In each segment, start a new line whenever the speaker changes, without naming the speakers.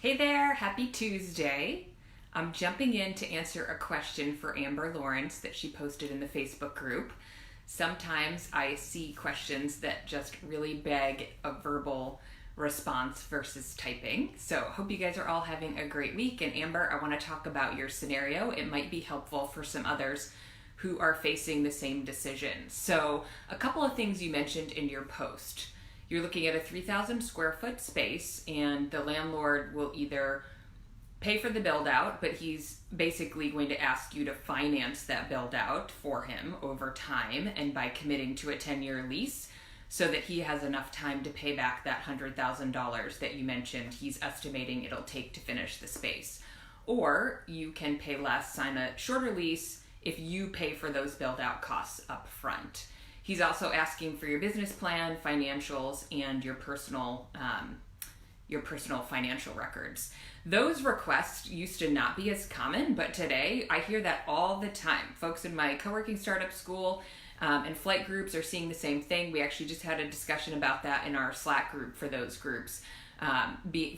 Hey there, happy Tuesday. I'm jumping in to answer a question for Amber Lawrence that she posted in the Facebook group. Sometimes I see questions that just really beg a verbal response versus typing. So hope you guys are all having a great week. And Amber, I want to talk about your scenario. It might be helpful for some others who are facing the same decision. So a couple of things you mentioned in your post. You're looking at a 3,000 square foot space, and the landlord will either pay for the build out, but he's basically going to ask you to finance that build out for him over time and by committing to a 10-year lease so that he has enough time to pay back that $100,000 that you mentioned he's estimating it'll take to finish the space. Or you can pay less, sign a shorter lease if you pay for those build out costs up front. He's also asking for your business plan, financials, and your personal financial records. Those requests used to not be as common, but today I hear that all the time. Folks in my co-working startup school and flight groups are seeing the same thing. We actually just had a discussion about that in our Slack group for those groups.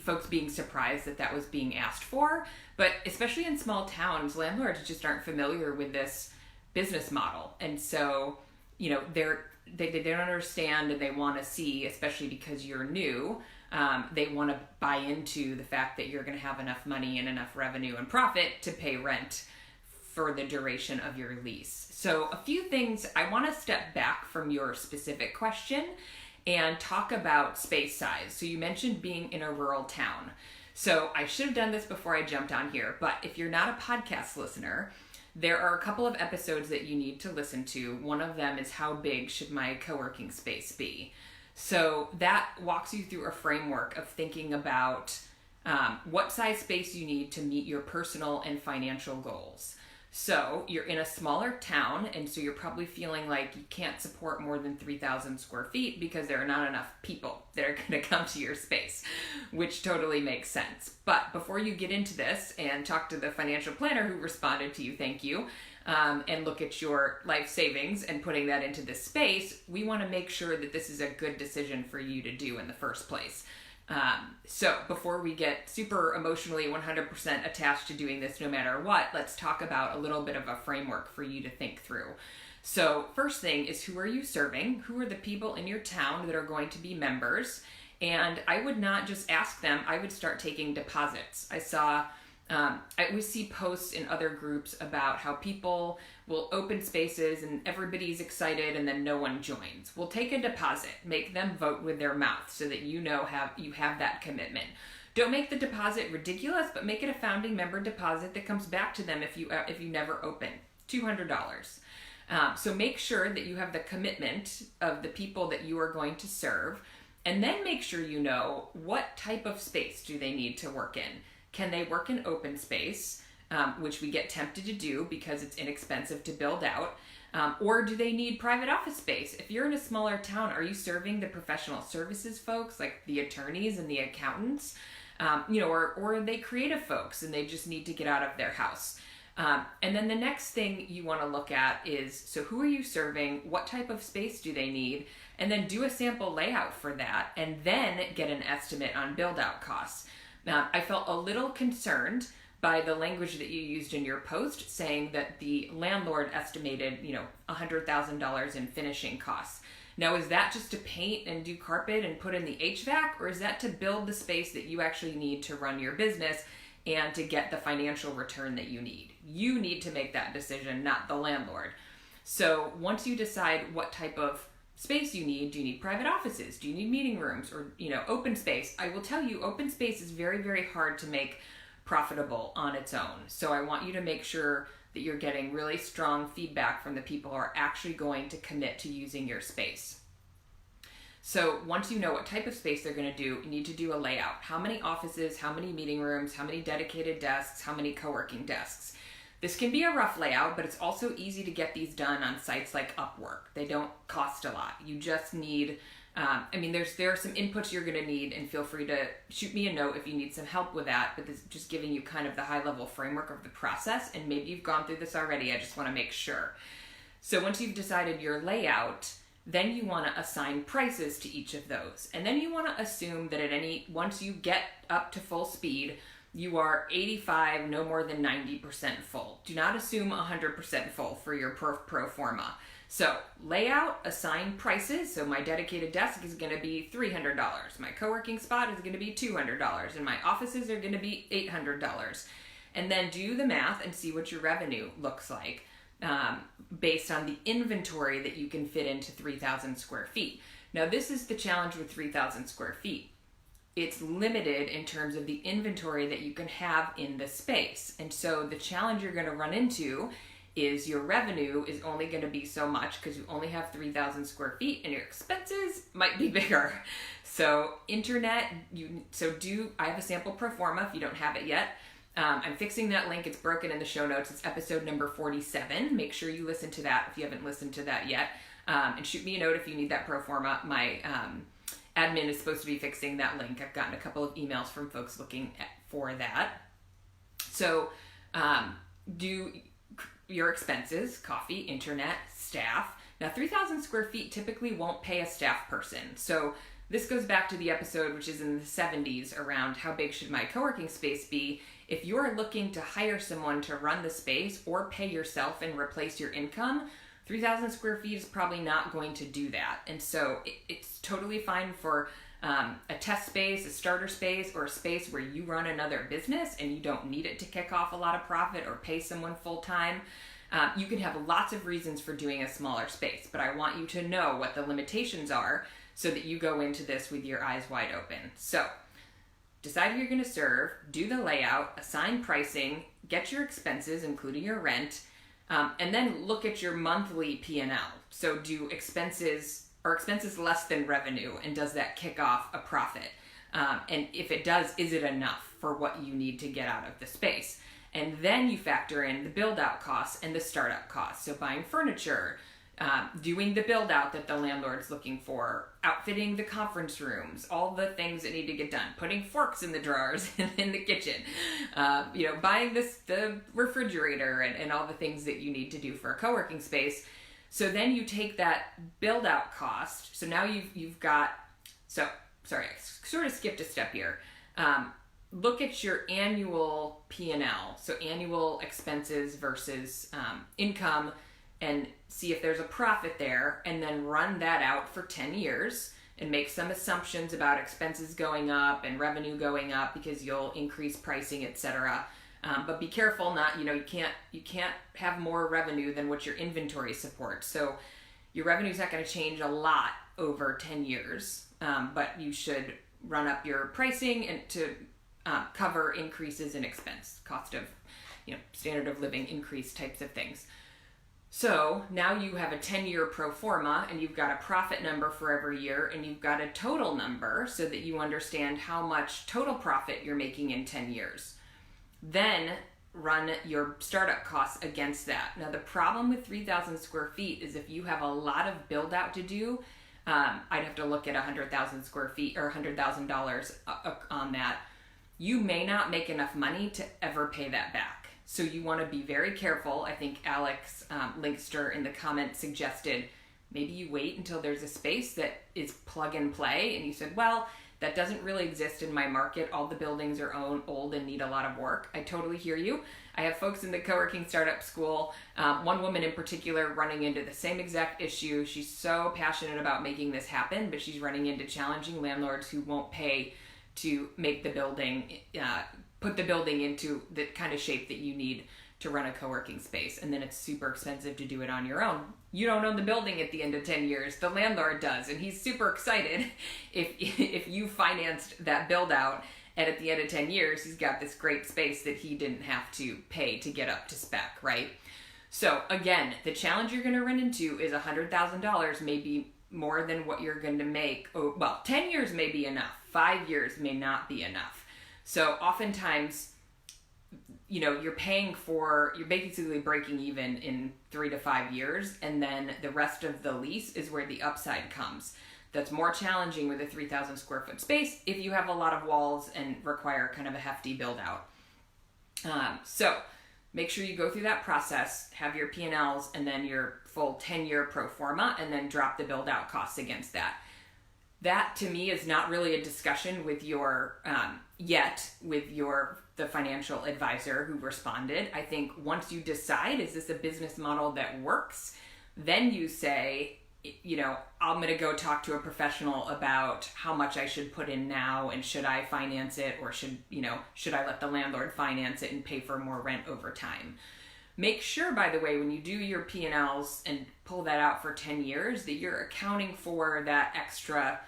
Folks being surprised that was being asked for, but especially in small towns, landlords just aren't familiar with this business model, and so they don't understand, and they want to see, especially because you're new, they want to buy into the fact that you're going to have enough money and enough revenue and profit to pay rent for the duration of your lease. So a few things, I want to step back from your specific question and talk about space size. So you mentioned being in a rural town. So I should have done this before I jumped on here, but if you're not a podcast listener, there are a couple of episodes that you need to listen to. One of them is how big should my co-working space be? So that walks you through a framework of thinking about what size space you need to meet your personal and financial goals. So you're in a smaller town, and so you're probably feeling like you can't support more than 3,000 square feet because there are not enough people that are going to come to your space, which totally makes sense. But before you get into this and talk to the financial planner who responded to you, thank you, and look at your life savings and putting that into this space, we want to make sure that this is a good decision for you to do in the first place. So before we get super emotionally 100% attached to doing this no matter what, let's talk about a little bit of a framework for you to think through. So first thing is, who are you serving? Who are the people in your town that are going to be members? And I would not just ask them, I would start taking deposits. I always see posts in other groups about how people will open spaces and everybody's excited and then no one joins. Well, take a deposit, make them vote with their mouth so that you have that commitment. Don't make the deposit ridiculous, but make it a founding member deposit that comes back to them if you never open. $200. So make sure that you have the commitment of the people that you are going to serve, and then make sure you know what type of space do they need to work in. Can they work in open space, which we get tempted to do because it's inexpensive to build out, or do they need private office space? If you're in a smaller town, are you serving the professional services folks like the attorneys and the accountants, or are they creative folks and they just need to get out of their house? And then the next thing you want to look at is, so who are you serving? What type of space do they need? And then do a sample layout for that, and then get an estimate on build-out costs. Now, I felt a little concerned by the language that you used in your post, saying that the landlord estimated, $100,000 in finishing costs. Now, is that just to paint and do carpet and put in the HVAC, or is that to build the space that you actually need to run your business and to get the financial return that you need? You need to make that decision, not the landlord. So once you decide what type of space you need, do you need private offices? Do you need meeting rooms or, open space? I will tell you, open space is very, very hard to make profitable on its own. So I want you to make sure that you're getting really strong feedback from the people who are actually going to commit to using your space. So once you know what type of space they're going to do, you need to do a layout. How many offices, how many meeting rooms, how many dedicated desks, how many co-working desks? This can be a rough layout, but it's also easy to get these done on sites like Upwork. They don't cost a lot. You just need, there are some inputs you're going to need, and feel free to shoot me a note if you need some help with that, but this is just giving you kind of the high level framework of the process, and maybe you've gone through this already. I just want to make sure. So once you've decided your layout, Then you want to assign prices to each of those. And then you want to assume that once you get up to full speed, you are 85, no more than 90% full. Do not assume 100% full for your pro forma. So layout, assign prices. So my dedicated desk is going to be $300. My co-working spot is going to be $200. And my offices are going to be $800. And then do the math and see what your revenue looks like based on the inventory that you can fit into 3,000 square feet. Now this is the challenge with 3,000 square feet. It's limited in terms of the inventory that you can have in the space. And so the challenge you're going to run into is your revenue is only going to be so much because you only have 3,000 square feet and your expenses might be bigger. So internet, I have a sample pro forma if you don't have it yet. I'm fixing that link. It's broken in the show notes. It's episode number 47. Make sure you listen to that if you haven't listened to that yet. And shoot me a note if you need that pro forma. My admin is supposed to be fixing that link. I've gotten a couple of emails from folks looking for that. So do your expenses, coffee, internet, staff. Now 3,000 square feet typically won't pay a staff person. So this goes back to the episode, which is in the 70s, around how big should my co-working space be. If you're looking to hire someone to run the space or pay yourself and replace your income, 3,000 square feet is probably not going to do that. And so it's totally fine for a test space, a starter space, or a space where you run another business and you don't need it to kick off a lot of profit or pay someone full time. You can have lots of reasons for doing a smaller space, but I want you to know what the limitations are so that you go into this with your eyes wide open. So decide who you're going to serve, do the layout, assign pricing, get your expenses, including your rent, and then look at your monthly P&L. So do expenses less than revenue, and does that kick off a profit? And if it does, is it enough for what you need to get out of the space? And then you factor in the build-out costs and the startup costs. So buying furniture, doing the build-out that the landlord's looking for, outfitting the conference rooms, all the things that need to get done, putting forks in the drawers in the kitchen, buying the refrigerator and all the things that you need to do for a co-working space. So then you take that build-out cost. So now you've got, sorry, I sort of skipped a step here. Look at your annual P&L, so annual expenses versus income, and see if there's a profit there, and then run that out for 10 years and make some assumptions about expenses going up and revenue going up because you'll increase pricing, etc. But be careful, you can't have more revenue than what your inventory supports. So your revenue is not going to change a lot over 10 years, but you should run up your pricing and to cover increases in expense, cost of, standard of living increase types of things. So now you have a 10-year pro forma and you've got a profit number for every year and you've got a total number so that you understand how much total profit you're making in 10 years. Then run your startup costs against that. Now the problem with 3,000 square feet is if you have a lot of build out to do, I'd have to look at 100,000 square feet or $100,000 on that. You may not make enough money to ever pay that back. So you want to be very careful. I think Alex Linkster in the comments suggested maybe you wait until there's a space that is plug and play. And you said, well, that doesn't really exist in my market. All the buildings are old and need a lot of work. I totally hear you. I have folks in the co-working startup school, one woman in particular running into the same exact issue. She's so passionate about making this happen, but she's running into challenging landlords who won't pay to make the building, put the building into the kind of shape that you need to run a co-working space. And then it's super expensive to do it on your own. You don't own the building at the end of 10 years. The landlord does. And he's super excited if you financed that build out. And at the end of 10 years, he's got this great space that he didn't have to pay to get up to spec, right? So again, the challenge you're going to run into is $100,000, maybe more than what you're going to make. Oh, well, 10 years may be enough. 5 years may not be enough. So oftentimes, you're basically breaking even in 3 to 5 years, and then the rest of the lease is where the upside comes. That's more challenging with a 3,000 square foot space if you have a lot of walls and require kind of a hefty build out. So Make sure you go through that process, have your P&Ls, and then your full 10-year pro forma, and then drop the build-out costs against that. That, to me, is not really a discussion with your, the financial advisor who responded. I think once you decide, is this a business model that works? Then you say, I'm going to go talk to a professional about how much I should put in now, and should I finance it, or should I let the landlord finance it and pay for more rent over time? Make sure, by the way, when you do your P&Ls and pull that out for 10 years, that you're accounting for that extra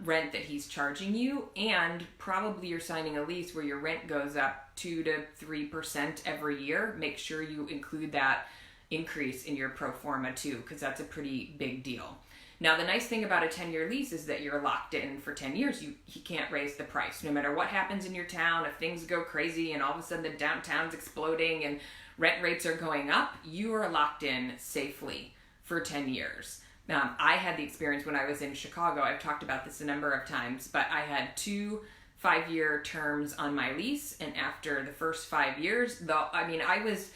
rent that he's charging you, and probably you're signing a lease where your rent goes up 2 to 3% every year. Make sure you include that increase in your pro forma too, because that's a pretty big deal. Now, the nice thing about a 10-year lease is that you're locked in for 10 years. He can't raise the price. No matter what happens in your town, if things go crazy and all of a sudden the downtown's exploding and rent rates are going up, you are locked in safely for 10 years. I had the experience when I was in Chicago. I've talked about this a number of times, but I had 2 5-year terms on my lease, and after the first 5 years, I was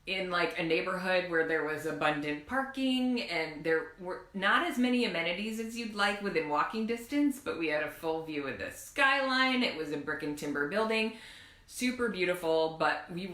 in like a neighborhood where there was abundant parking, and there were not as many amenities as you'd like within walking distance, but we had a full view of the skyline. It was a brick and timber building, super beautiful, but it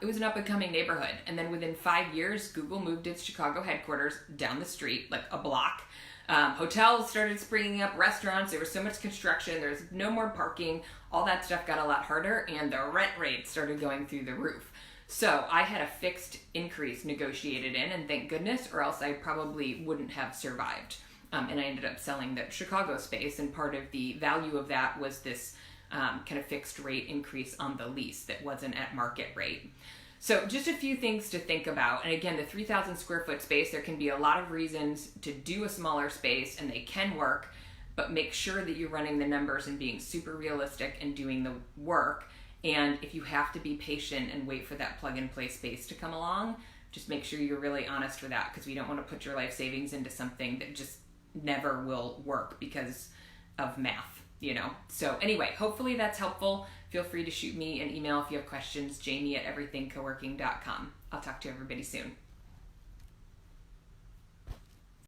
was an up-and-coming neighborhood. And then within 5 years, Google moved its Chicago headquarters down the street, like a block. Hotels started springing up, restaurants, there was so much construction, there was no more parking, all that stuff got a lot harder, and the rent rates started going through the roof. So I had a fixed increase negotiated in, and thank goodness, or else I probably wouldn't have survived. And I ended up selling the Chicago space, and part of the value of that was this kind of fixed rate increase on the lease that wasn't at market rate. So just a few things to think about. And again, the 3,000 square foot space, there can be a lot of reasons to do a smaller space, and they can work, but make sure that you're running the numbers and being super realistic and doing the work. And if you have to be patient and wait for that plug and play space to come along, just make sure you're really honest with that, because we don't want to put your life savings into something that just never will work because of math. So anyway, hopefully that's helpful. Feel free to shoot me an email if you have questions, jamie@everythingcoworking.com. I'll talk to everybody soon.